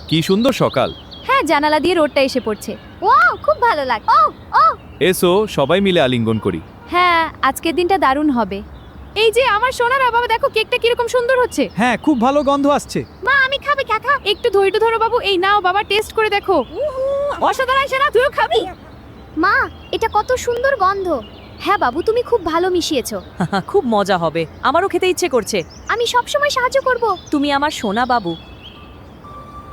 কি সুন্দর সকাল। হ্যাঁ, জানালা দিয়ে রোডটা এসে পড়ছে। ওয়াও, খুব ভালো লাগে। ও ও এসো সবাই মিলে আলিঙ্গন করি। হ্যাঁ, আজকের দিনটা দারুণ হবে। এই যে আমার সোনারা, বাবা দেখো কেকটা কিরকম সুন্দর হচ্ছে। হ্যাঁ, খুব ভালো গন্ধ আসছে। মা, আমি খাবে কাকা। একটু ধৈর্য ধরো বাবু। এই নাও বাবা, টেস্ট করে দেখো। অসাধারণ সেরা, তুইও খাবি? মা, এটা কত সুন্দর গন্ধ। হ্যাঁ বাবু, তুমি খুব ভালো মিশিয়েছো। খুব মজা হবে, আমারও খেতে ইচ্ছে করছে। আমি সব সময় সাহায্য করব। তুমি আমার সোনা বাবু।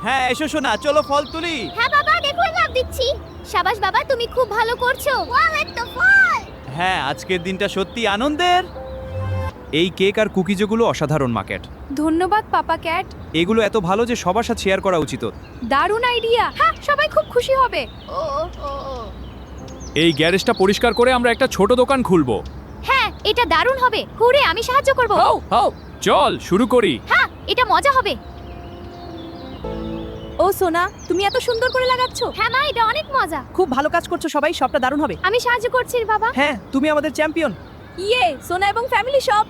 হ্যাঁ, এসো শোনা, চলো ফল তুলি। হ্যাঁ বাবা, দেখো লাভ দিচ্ছি। শাবাশ বাবা, তুমি খুব ভালো করছো। ওয়াও, একটা ফল। হ্যাঁ, আজকের দিনটা সত্যি আনন্দের। এই কেক আর কুকিজগুলো অসাধারণ মার্কেট। ধন্যবাদ পাপা ক্যাট। এগুলো এত ভালো যে সবার সাথে শেয়ার করা উচিত। দারুণ আইডিয়া। হ্যাঁ, সবাই খুব খুশি হবে। এই গ্যারেজটা পরিষ্কার করে আমরা একটা ছোট দোকান খুলবো। হ্যাঁ, এটা দারুণ হবে। হুরে, আমি সাহায্য করব। চল শুরু করি। হ্যাঁ, এটা মজা হবে। ও সোনা, তুমি এত সুন্দর করে লাগাচ্ছো। হ্যাঁ মা, এটা অনেক মজা। খুব ভালো কাজ করছো সবাই, সবটা দারুণ হবে। আমি সাহায্য করছি বাবা। হ্যাঁ, তুমি আমাদের চ্যাম্পিয়ন। ইয়ে, সোনা এবং ফ্যামিলি সব।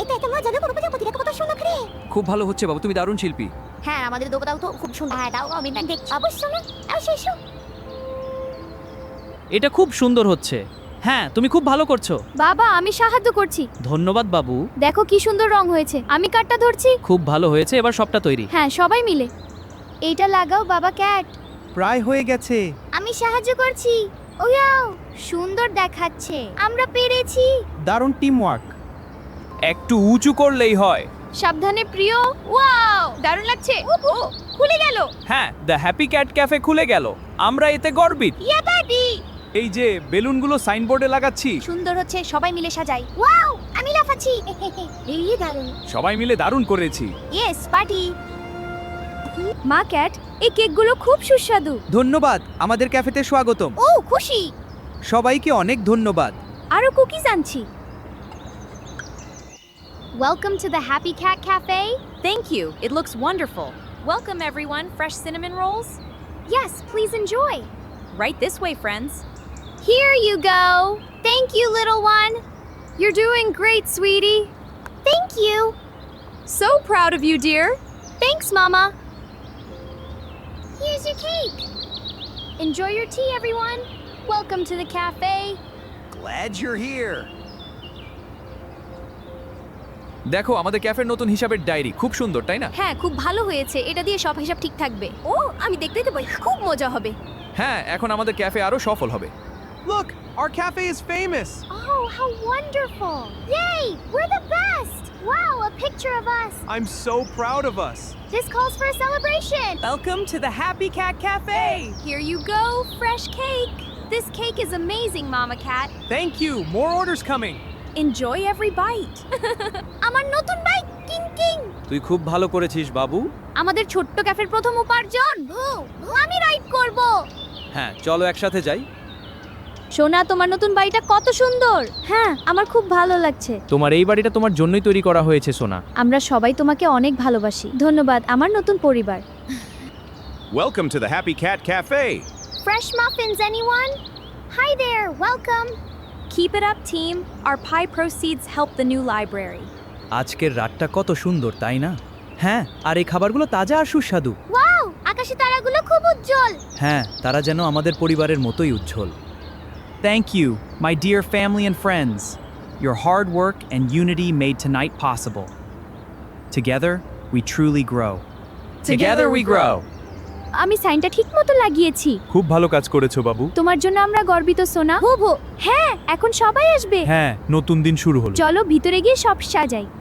এটা এত মজা না, প্রজাপতি দেখো কত সুন্দর করে। খুব ভালো হচ্ছে বাবু, তুমি দারুণ শিল্পী। হ্যাঁ, আমাদের দোকানটাও তো খুব সুন্দর। হ্যাঁ, দাও আমি দেখ। অবশ্যই না, এসো। এটা খুব সুন্দর হচ্ছে। হ্যাঁ, তুমি খুব ভালো করছো। বাবা, আমি সাহায্য করছি। ধন্যবাদ বাবু। দেখো কি সুন্দর রং হয়েছে। আমি কাঠটা ধরছি। খুব ভালো হয়েছে, এবার সবটা তৈরি। হ্যাঁ, সবাই মিলে। এইটা লাগাও বাবা ক্যাট। প্রায় হয়ে গেছে। আমি সাহায্য করছি। ওয়াও, সুন্দর দেখাচ্ছে। আমরা পেরেছি। দারুণ টিম ওয়ার্ক। একটু উঁচু করলেই হয়। সাবধানে প্রিয়। ওয়াও, দারুণ লাগছে। খুলে গেল। হ্যাঁ, দ্য হ্যাপি ক্যাট ক্যাফে খুলে গেল। আমরা এতে গর্বিত। ইয়া বাডি। এই যে বেলুনগুলো সাইনবোর্ডে লাগাচ্ছি। সুন্দর হচ্ছে, সবাই মিলে সাজাই। ওয়াও, আমি লাফাচ্ছি। এই দারুণ। সবাই মিলে দারুণ করেছি। Yes, party. মা ক্যাট, এই কেকগুলো খুব সুস্বাদু। ধন্যবাদ, আমাদের ক্যাফেতে স্বাগতম। ও, খুশি। সবাইকে অনেক ধন্যবাদ। আরো কুকিজ আনছি। Welcome to the Happy Cat Cafe. Thank you, it looks wonderful. Welcome everyone, fresh cinnamon rolls. Yes, please enjoy. Right this way, friends. Here you go. Thank you, little one. You're doing great, sweetie. Thank you. So proud of you, dear. Thanks, Mama. Here's your cake. Enjoy your tea, everyone. Welcome to the cafe. Glad you're here. দেখো, আমাদের ক্যাফের নতুন হিসাবের diary খুব সুন্দর, তাই না? হ্যাঁ, খুব ভালো হয়েছে। এটা দিয়ে সব হিসাব ঠিক থাকবে। ও, আমি দেখতেই তো পাই। খুব মজা হবে। হ্যাঁ, এখন আমাদের ক্যাফে আরো সফল হবে। Look, our cafe is famous. Oh, how wonderful. Yay, we're the best. Wow, a picture of us. I'm so proud of us. This calls for a celebration. Welcome to the Happy Cat Cafe. Here you go, fresh cake. This cake is amazing, Mama Cat. Thank you. More orders coming. Enjoy every bite. আমার নতুন bike king king. তুই খুব ভালো করেছিস বাবু। আমাদের ছোট্ট ক্যাফের প্রথম উপার্জন। আমি রাইড করব। হ্যাঁ, চলো একসাথে যাই। সোনা, তোমার নতুন বাড়িটা কত সুন্দর। হ্যাঁ, আমার খুব ভালো লাগছে। তোমার এই বাড়িটা তোমার জন্যই তৈরি করা হয়েছে সোনা। আমরা সবাই তোমাকে অনেক ভালোবাসি। ধন্যবাদ আমার নতুন পরিবার। Welcome to the Happy Cat Cafe. Fresh muffins, anyone? Hi there, welcome. Keep it up, team. Our pie proceeds help the new library. আজকের রাতটা কত সুন্দর, তাই না? হ্যাঁ, আর এই খাবারগুলো তাজা আর সুস্বাদু। ওয়াও, আকাশে তারাগুলো খুব উজ্জ্বল। হ্যাঁ, তারা যেন আমাদের পরিবারের মতোই উজ্জ্বল। Thank you, my dear family and friends. Your hard work and unity made tonight possible. Together, we truly grow. Together we grow. আমি সাইনটা ঠিকমতো লাগিয়েছি। খুব ভালো কাজ করেছো বাবু। তোমার জন্য আমরা গর্বিত সোনা। হো হো। হ্যাঁ, এখন সবাই আসবে। হ্যাঁ, নতুন দিন শুরু হলো। চলো ভিতরে গিয়ে সব সাজাই।